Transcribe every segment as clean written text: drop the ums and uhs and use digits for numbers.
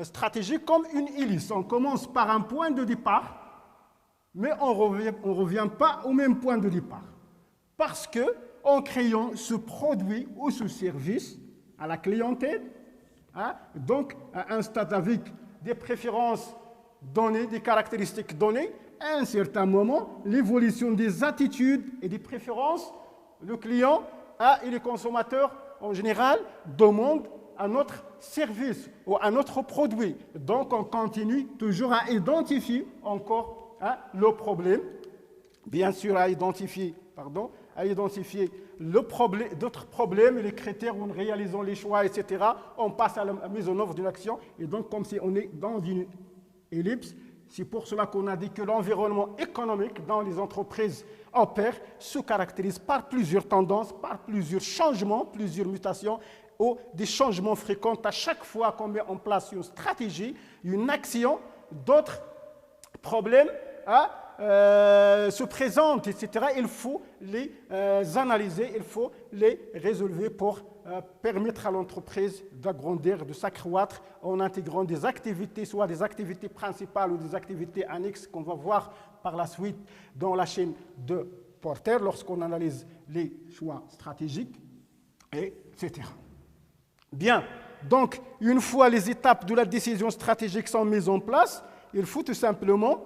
stratégique comme une hélice. On commence par un point de départ, mais on ne revient pas au même point de départ. Parce que, en créant ce produit ou ce service à la clientèle, donc à un stade avec des préférences données, des caractéristiques données, à un certain moment, l'évolution des attitudes et des préférences, le client et les consommateurs en général demandent à notre service ou à notre produit. Donc on continue toujours à identifier encore le problème, bien sûr à identifier d'autres problèmes, les critères où nous réalisons les choix, etc. On passe à la mise en œuvre d'une action. Et donc, comme si on est dans une ellipse, c'est pour cela qu'on a dit que l'environnement économique dans les entreprises opère se caractérise par plusieurs tendances, par plusieurs changements, plusieurs mutations, ou des changements fréquents. À chaque fois qu'on met en place une stratégie, une action, d'autres problèmes se présentent, etc. Il faut les analyser, il faut les résolver pour permettre à l'entreprise d'agrandir, de s'accroître en intégrant des activités, soit des activités principales ou des activités annexes qu'on va voir par la suite dans la chaîne de Porter lorsqu'on analyse les choix stratégiques, etc. Bien, donc une fois les étapes de la décision stratégique sont mises en place, il faut tout simplement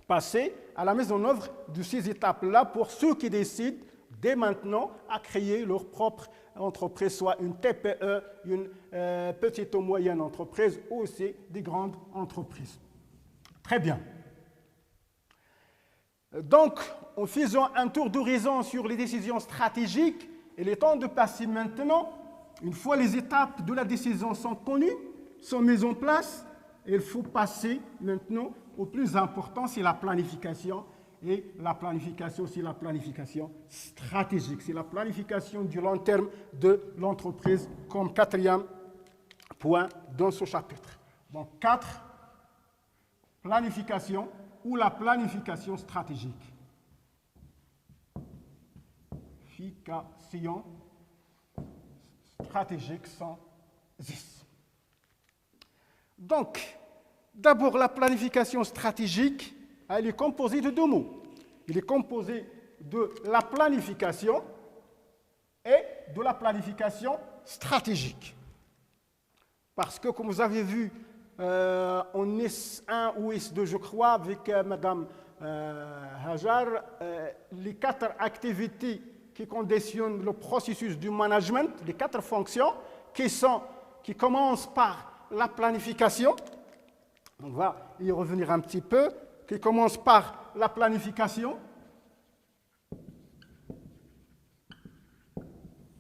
passer à la mise en œuvre de ces étapes-là pour ceux qui décident dès maintenant à créer leur propre entreprise, soit une TPE, une petite ou moyenne entreprise, ou aussi des grandes entreprises. Très bien. Donc, en faisant un tour d'horizon sur les décisions stratégiques, il est temps de passer maintenant, une fois les étapes de la décision sont connues, sont mises en place, il faut passer maintenant au plus important, c'est la planification. Et la planification, c'est la planification stratégique. C'est la planification du long terme de l'entreprise comme quatrième point dans ce chapitre. Donc, 4, planification ou la planification stratégique. Planification stratégique 110. Donc, d'abord, la planification stratégique, elle est composée de deux mots. Il est composé de la planification et de la planification stratégique. Parce que, comme vous avez vu en S1 ou S2, je crois, avec Mme Hajar, les 4 activités qui conditionnent le processus du management, les 4 fonctions qui commencent par la planification. On va y revenir un petit peu, qui commence par la planification,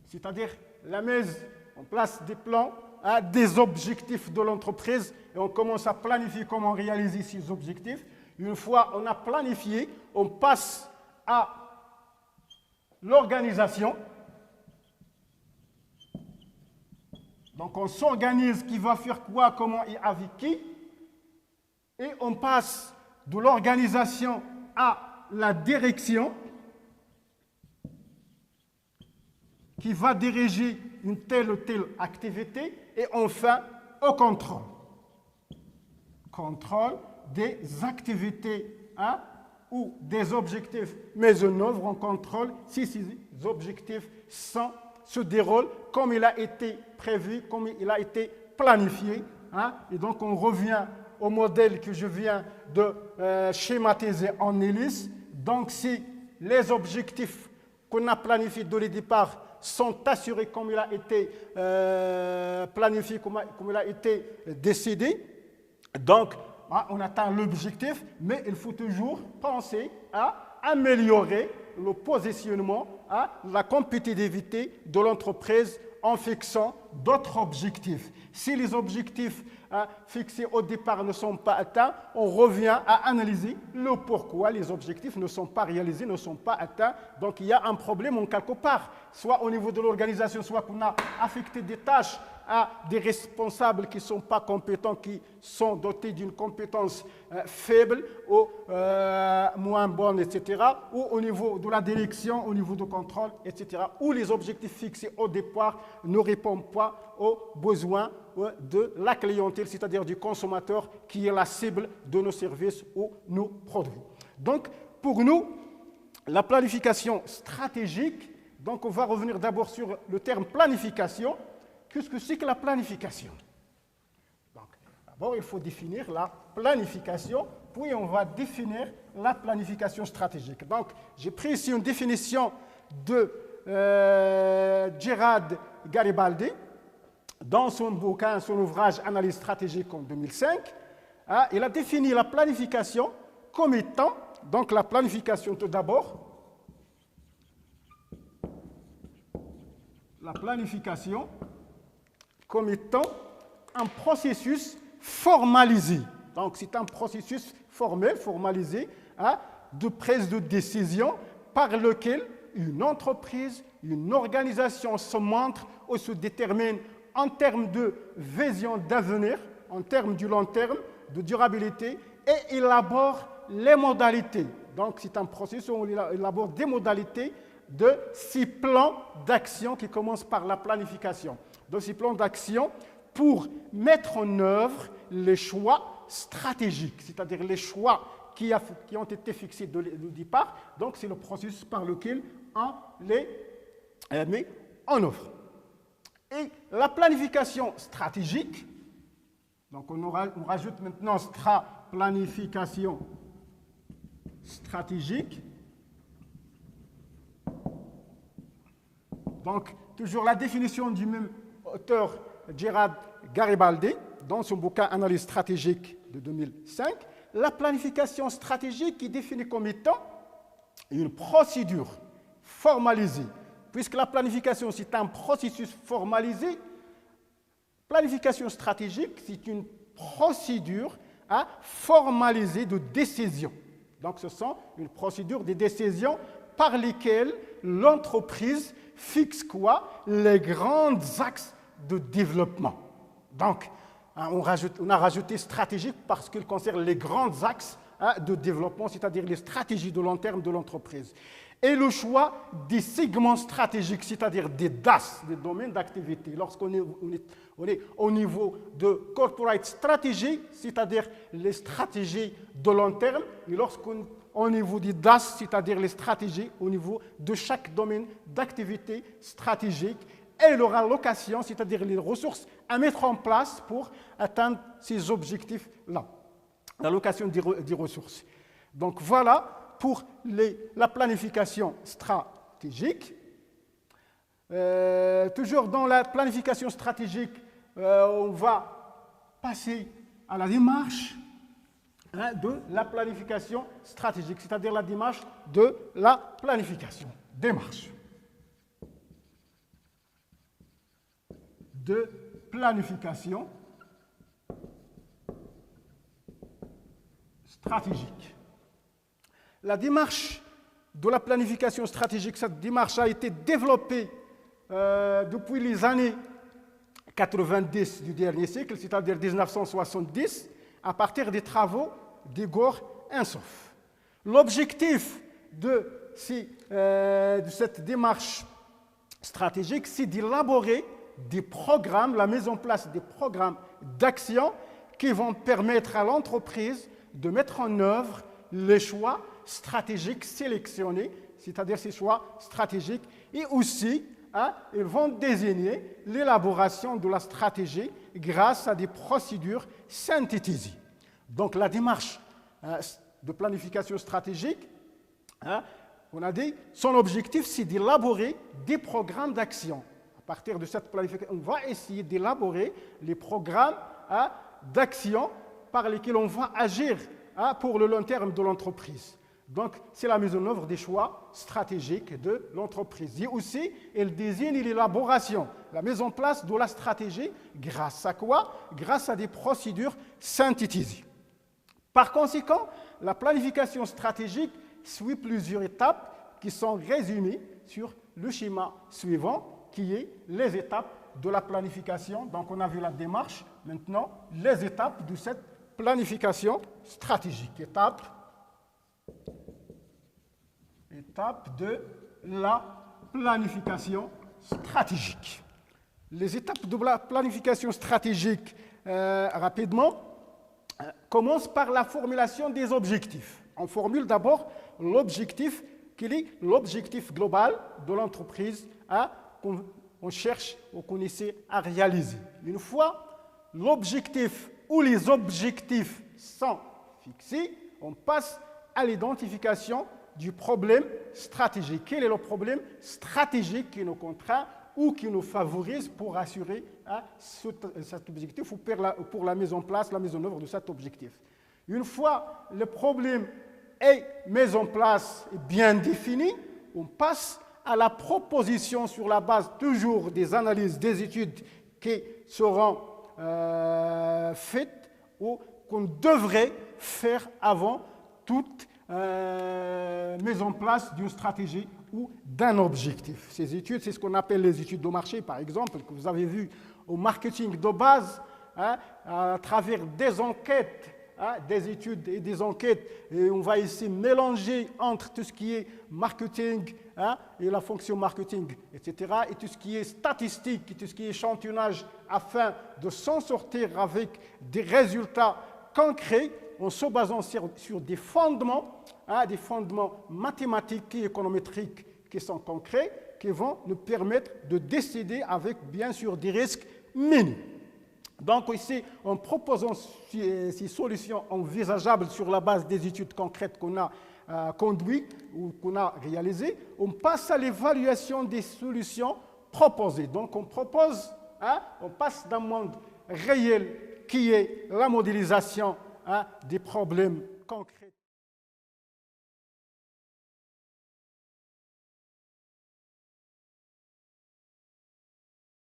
c'est-à-dire la mise en place des plans, des objectifs de l'entreprise, et on commence à planifier comment réaliser ces objectifs. Une fois on a planifié, on passe à l'organisation. Donc on s'organise qui va faire quoi, comment et avec qui. Et on passe de l'organisation à la direction qui va diriger une telle ou telle activité. Et enfin, au contrôle. Contrôle des activités ou des objectifs mis en œuvre. On contrôle si ces objectifs se déroulent comme il a été prévu, comme il a été planifié. Et donc on revient au modèle que je viens de schématiser en hélice. Donc, si les objectifs qu'on a planifiés dès le départ sont assurés comme il a été planifié, comme il a été décidé, donc on atteint l'objectif, mais il faut toujours penser à améliorer le positionnement, la compétitivité de l'entreprise en fixant d'autres objectifs. Si les objectifs fixés au départ ne sont pas atteints, on revient à analyser le pourquoi les objectifs ne sont pas réalisés, ne sont pas atteints. Donc il y a un problème en quelque part, soit au niveau de l'organisation, soit qu'on a affecté des tâches à des responsables qui ne sont pas compétents, qui sont dotés d'une compétence faible ou moins bonne, etc. Ou au niveau de la direction, au niveau du contrôle, etc. Où les objectifs fixés au départ ne répondent pas aux besoins de la clientèle, c'est-à-dire du consommateur qui est la cible de nos services ou nos produits. Donc, pour nous, la planification stratégique, donc on va revenir d'abord sur le terme planification. Qu'est-ce que c'est que la planification? Donc, d'abord, il faut définir la planification, puis on va définir la planification stratégique. Donc, j'ai pris ici une définition de Gerard Garibaldi dans son bouquin, son ouvrage Analyse stratégique en 2005. Il a défini la planification comme étant, donc la planification tout d'abord, la planification comme étant un processus formalisé. Donc, c'est un processus formel, formalisé, de prise de décision par lequel une entreprise, une organisation se montre ou se détermine en termes de vision d'avenir, en termes du long terme, de durabilité, et élabore les modalités. Donc, c'est un processus où on élabore des modalités de ces plans d'action qui commencent par la planification. De ces plans d'action pour mettre en œuvre les choix stratégiques, c'est-à-dire les choix qui ont été fixés de départ. Donc, c'est le processus par lequel on les met en œuvre. Et la planification stratégique, donc on rajoute maintenant planification stratégique. Donc, toujours la définition du même auteur, Gerard Garibaldi, dans son bouquin Analyse stratégique de 2005, la planification stratégique est définie comme étant une procédure formalisée. Puisque la planification, c'est un processus formalisé, planification stratégique, c'est une procédure formalisée de décision. Donc, ce sont une procédure de décision par lesquelles l'entreprise fixe quoi? Les grands axes de développement. Donc, on a rajouté stratégique parce qu'il concerne les grands axes de développement, c'est-à-dire les stratégies de long terme de l'entreprise. Et le choix des segments stratégiques, c'est-à-dire des DAS, des domaines d'activité. Lorsqu'on est au niveau de corporate strategy, c'est-à-dire les stratégies de long terme, et lorsqu'on est au niveau des DAS, c'est-à-dire les stratégies au niveau de chaque domaine d'activité stratégique, et leur allocation, c'est-à-dire les ressources à mettre en place pour atteindre ces objectifs-là, l'allocation des ressources. Donc voilà pour la planification stratégique. Toujours dans la planification stratégique, on va passer à la démarche de la planification stratégique, c'est-à-dire la démarche de la planification. Démarche de planification stratégique. La démarche de la planification stratégique, cette démarche a été développée depuis les années 90 du dernier siècle, c'est-à-dire 1970, à partir des travaux d'Igor Insof. L'objectif de cette démarche stratégique, c'est d'élaborer des programmes, la mise en place des programmes d'action qui vont permettre à l'entreprise de mettre en œuvre les choix stratégiques sélectionnés, c'est-à-dire ces choix stratégiques, et aussi ils vont désigner l'élaboration de la stratégie grâce à des procédures synthétisées. Donc la démarche de planification stratégique, on a dit, son objectif c'est d'élaborer des programmes d'action. À partir de cette planification, on va essayer d'élaborer les programmes d'action par lesquels on va agir pour le long terme de l'entreprise. Donc, c'est la mise en œuvre des choix stratégiques de l'entreprise. Et aussi, elle désigne l'élaboration, la mise en place de la stratégie grâce à quoi? Grâce à des procédures synthétisées. Par conséquent, la planification stratégique suit plusieurs étapes qui sont résumées sur le schéma suivant, qui est les étapes de la planification. Donc, on a vu la démarche. Maintenant, les étapes de cette planification stratégique. Étape de la planification stratégique. Les étapes de la planification stratégique, rapidement, commencent par la formulation des objectifs. On formule d'abord l'objectif, qui est l'objectif global de l'entreprise qu'on cherche ou qu'on essaie à réaliser. Une fois l'objectif ou les objectifs sont fixés, on passe à l'identification du problème stratégique. Quel est le problème stratégique qui nous contraint ou qui nous favorise pour assurer cet objectif ou pour la mise en place, la mise en œuvre de cet objectif. Une fois le problème est mis en place et bien défini, on passe à la proposition sur la base toujours des analyses, des études qui seront faites ou qu'on devrait faire avant toute mise en place d'une stratégie ou d'un objectif. Ces études, c'est ce qu'on appelle les études de marché, par exemple, que vous avez vu au marketing de base, à travers des enquêtes, des études et des enquêtes, et on va essayer de mélanger entre tout ce qui est marketing et la fonction marketing, etc., et tout ce qui est statistique, et tout ce qui est échantillonnage, afin de s'en sortir avec des résultats concrets, en se basant sur des fondements mathématiques et économétriques qui sont concrets, qui vont nous permettre de décider avec, bien sûr, des risques minimes. Donc ici, en proposant ces solutions envisageables sur la base des études concrètes qu'on a conduites ou qu'on a réalisées, on passe à l'évaluation des solutions proposées. Donc on passe d'un monde réel qui est la modélisation des problèmes concrets.